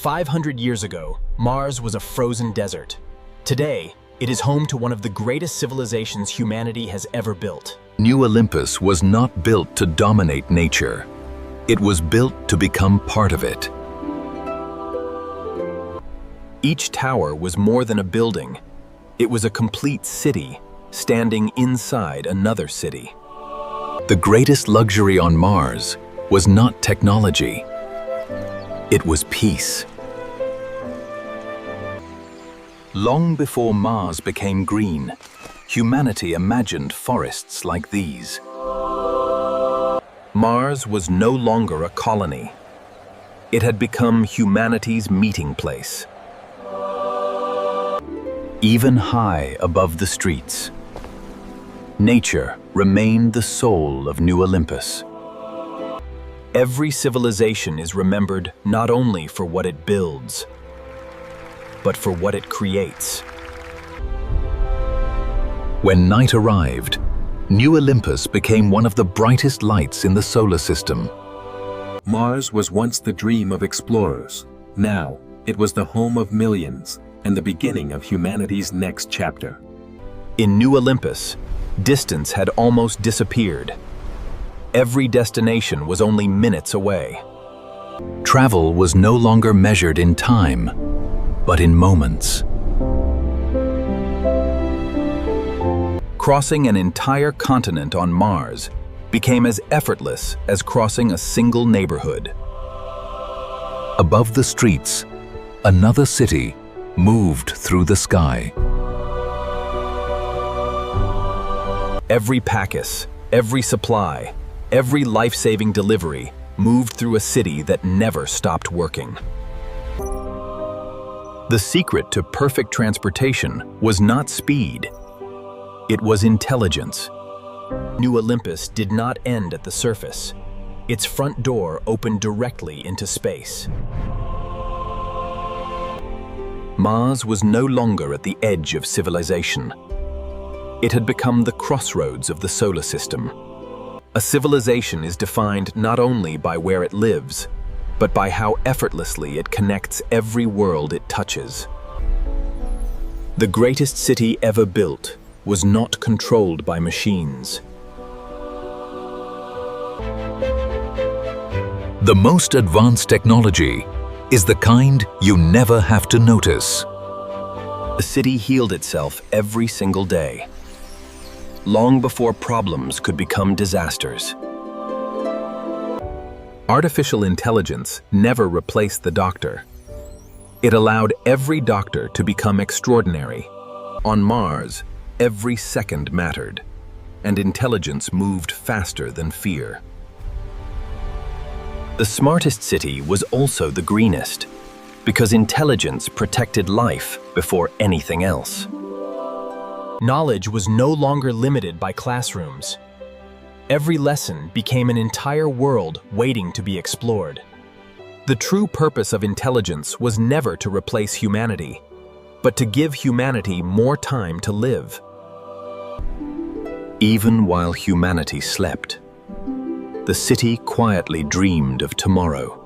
500 years ago, Mars was a frozen desert. Today, it is home to one of the greatest civilizations humanity has ever built. New Olympus was not built to dominate nature. It was built to become part of it. Each tower was more than a building. It was a complete city, standing inside another city. The greatest luxury on Mars was not technology. It was peace. Long before Mars became green, humanity imagined forests like these. Mars was no longer a colony. It had become humanity's meeting place. Even high above the streets, nature remained the soul of New Olympus. Every civilization is remembered not only for what it builds, but for what it creates. When night arrived, New Olympus became one of the brightest lights in the solar system. Mars was once the dream of explorers. Now, it was the home of millions and the beginning of humanity's next chapter. In New Olympus, distance had almost disappeared. Every destination was only minutes away. Travel was no longer measured in time, but in moments. Crossing an entire continent on Mars became as effortless as crossing a single neighborhood. Above the streets, another city moved through the sky. Every package, every supply, every life-saving delivery moved through a city that never stopped working. The secret to perfect transportation was not speed. It was intelligence. New Olympus did not end at the surface. Its front door opened directly into space. Mars was no longer at the edge of civilization. It had become the crossroads of the solar system. A civilization is defined not only by where it lives, but by how effortlessly it connects every world it touches. The greatest city ever built was not controlled by machines. The most advanced technology is the kind you never have to notice. The city healed itself every single day, long before problems could become disasters. Artificial intelligence never replaced the doctor. It allowed every doctor to become extraordinary. On Mars, every second mattered, and intelligence moved faster than fear. The smartest city was also the greenest, because intelligence protected life before anything else. Knowledge was no longer limited by classrooms. Every lesson became an entire world waiting to be explored. The true purpose of intelligence was never to replace humanity, but to give humanity more time to live. Even while humanity slept, the city quietly dreamed of tomorrow.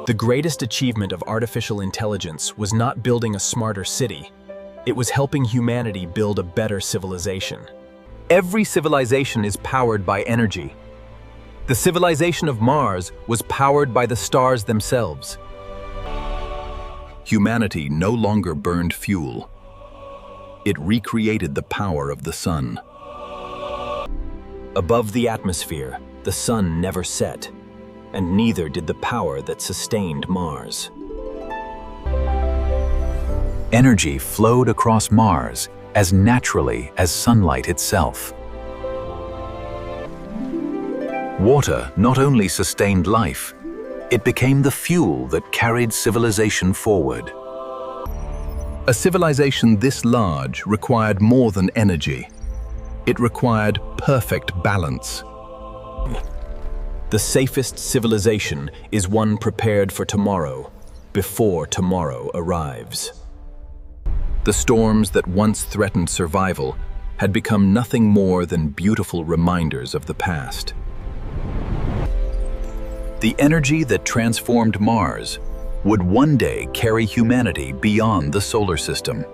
The greatest achievement of artificial intelligence was not building a smarter city. It was helping humanity build a better civilization. Every civilization is powered by energy. The civilization of Mars was powered by the stars themselves. Humanity no longer burned fuel. It recreated the power of the sun. Above the atmosphere, the sun never set, and neither did the power that sustained Mars. Energy flowed across Mars as naturally as sunlight itself. Water not only sustained life, it became the fuel that carried civilization forward. A civilization this large required more than energy. It required perfect balance. The safest civilization is one prepared for tomorrow, before tomorrow arrives. The storms that once threatened survival had become nothing more than beautiful reminders of the past. The energy that transformed Mars would one day carry humanity beyond the solar system.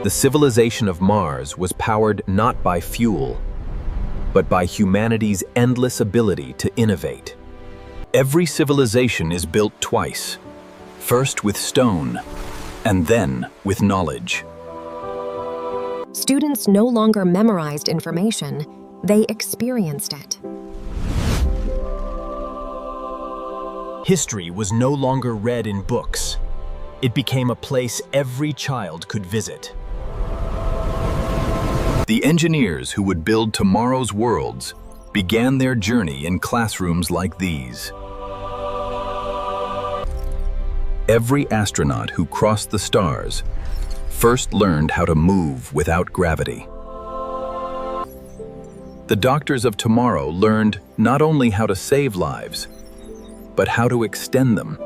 The civilization of Mars was powered not by fuel, but by humanity's endless ability to innovate. Every civilization is built twice, first with stone, and then with knowledge. Students no longer memorized information, they experienced it. History was no longer read in books. It became a place every child could visit. The engineers who would build tomorrow's worlds began their journey in classrooms like these. Every astronaut who crossed the stars first learned how to move without gravity. The doctors of tomorrow learned not only how to save lives, but how to extend them.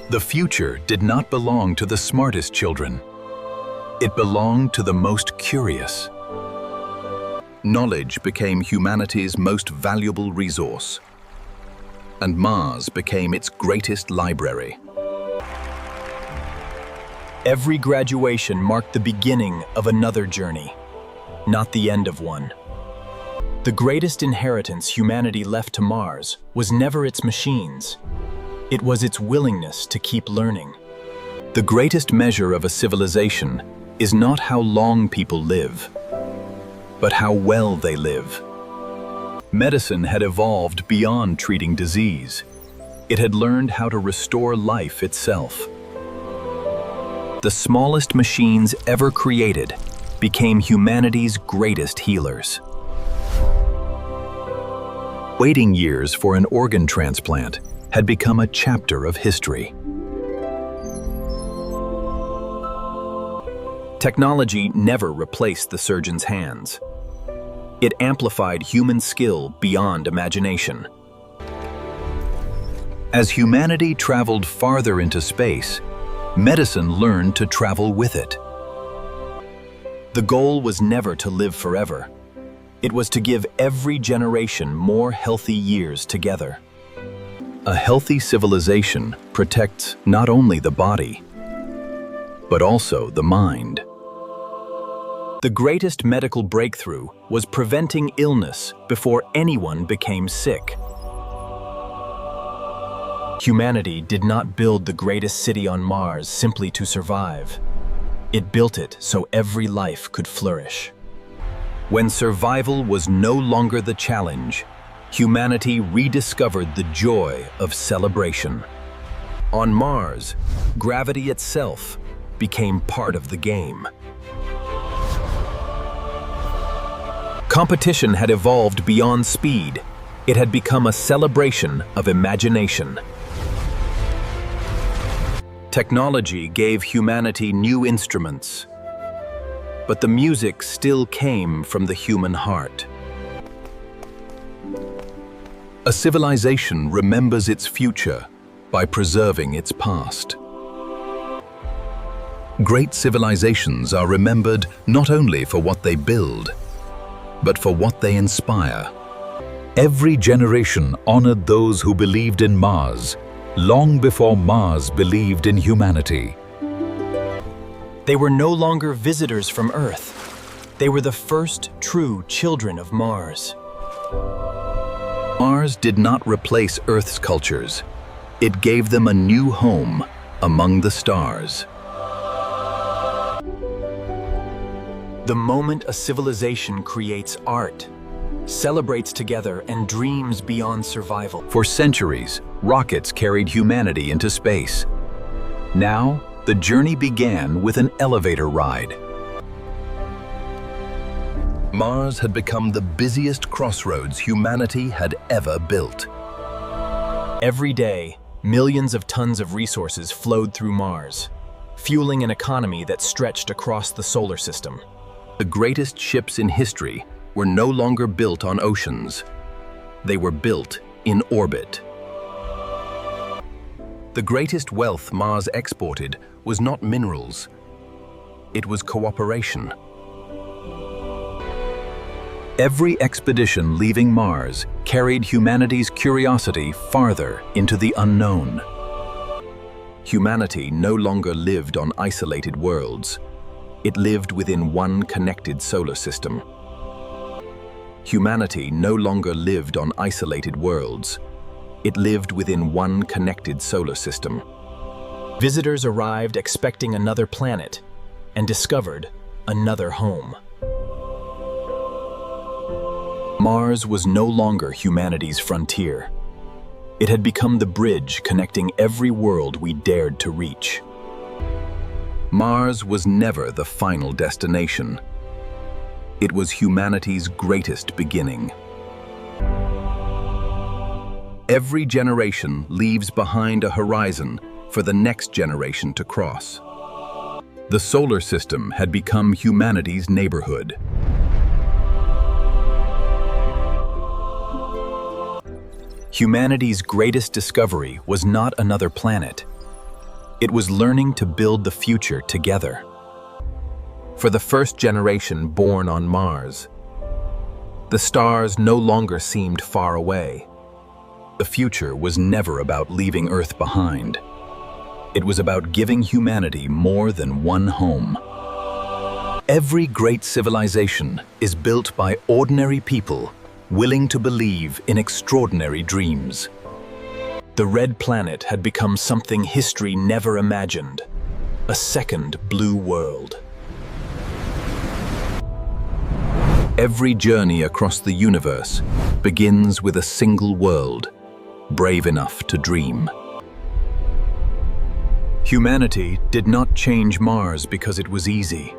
The future did not belong to the smartest children. It belonged to the most curious. Knowledge became humanity's most valuable resource, and Mars became its greatest library. Every graduation marked the beginning of another journey, not the end of one. The greatest inheritance humanity left to Mars was never its machines. It was its willingness to keep learning. The greatest measure of a civilization is not how long people live, but how well they live. Medicine had evolved beyond treating disease. It had learned how to restore life itself. The smallest machines ever created became humanity's greatest healers. Waiting years for an organ transplant had become a chapter of history. Technology never replaced the surgeon's hands. It amplified human skill beyond imagination. As humanity traveled farther into space, medicine learned to travel with it. The goal was never to live forever. It was to give every generation more healthy years together. A healthy civilization protects not only the body, but also the mind. The greatest medical breakthrough was preventing illness before anyone became sick. Humanity did not build the greatest city on Mars simply to survive. It built it so every life could flourish. When survival was no longer the challenge, humanity rediscovered the joy of celebration. On Mars, gravity itself became part of the game. Competition had evolved beyond speed. It had become a celebration of imagination. Technology gave humanity new instruments, but the music still came from the human heart. A civilization remembers its future by preserving its past. Great civilizations are remembered not only for what they build, but for what they inspire. Every generation honored those who believed in Mars, long before Mars believed in humanity. They were no longer visitors from Earth. They were the first true children of Mars. Mars did not replace Earth's cultures. It gave them a new home among the stars. The moment a civilization creates art, celebrates together, and dreams beyond survival. For centuries, rockets carried humanity into space. Now, the journey began with an elevator ride. Mars had become the busiest crossroads humanity had ever built. Every day, millions of tons of resources flowed through Mars, fueling an economy that stretched across the solar system. The greatest ships in history were no longer built on oceans. They were built in orbit. The greatest wealth Mars exported was not minerals. It was cooperation. Every expedition leaving Mars carried humanity's curiosity farther into the unknown. Humanity no longer lived on isolated worlds. It lived within one connected solar system. Humanity no longer lived on isolated worlds. It lived within one connected solar system. Visitors arrived expecting another planet and discovered another home. Mars was no longer humanity's frontier. It had become the bridge connecting every world we dared to reach. Mars was never the final destination. It was humanity's greatest beginning. Every generation leaves behind a horizon for the next generation to cross. The solar system had become humanity's neighborhood. Humanity's greatest discovery was not another planet. It was learning to build the future together. For the first generation born on Mars, the stars no longer seemed far away. The future was never about leaving Earth behind. It was about giving humanity more than one home. Every great civilization is built by ordinary people willing to believe in extraordinary dreams. The red planet had become something history never imagined, a second blue world. Every journey across the universe begins with a single world, brave enough to dream. Humanity did not change Mars because it was easy.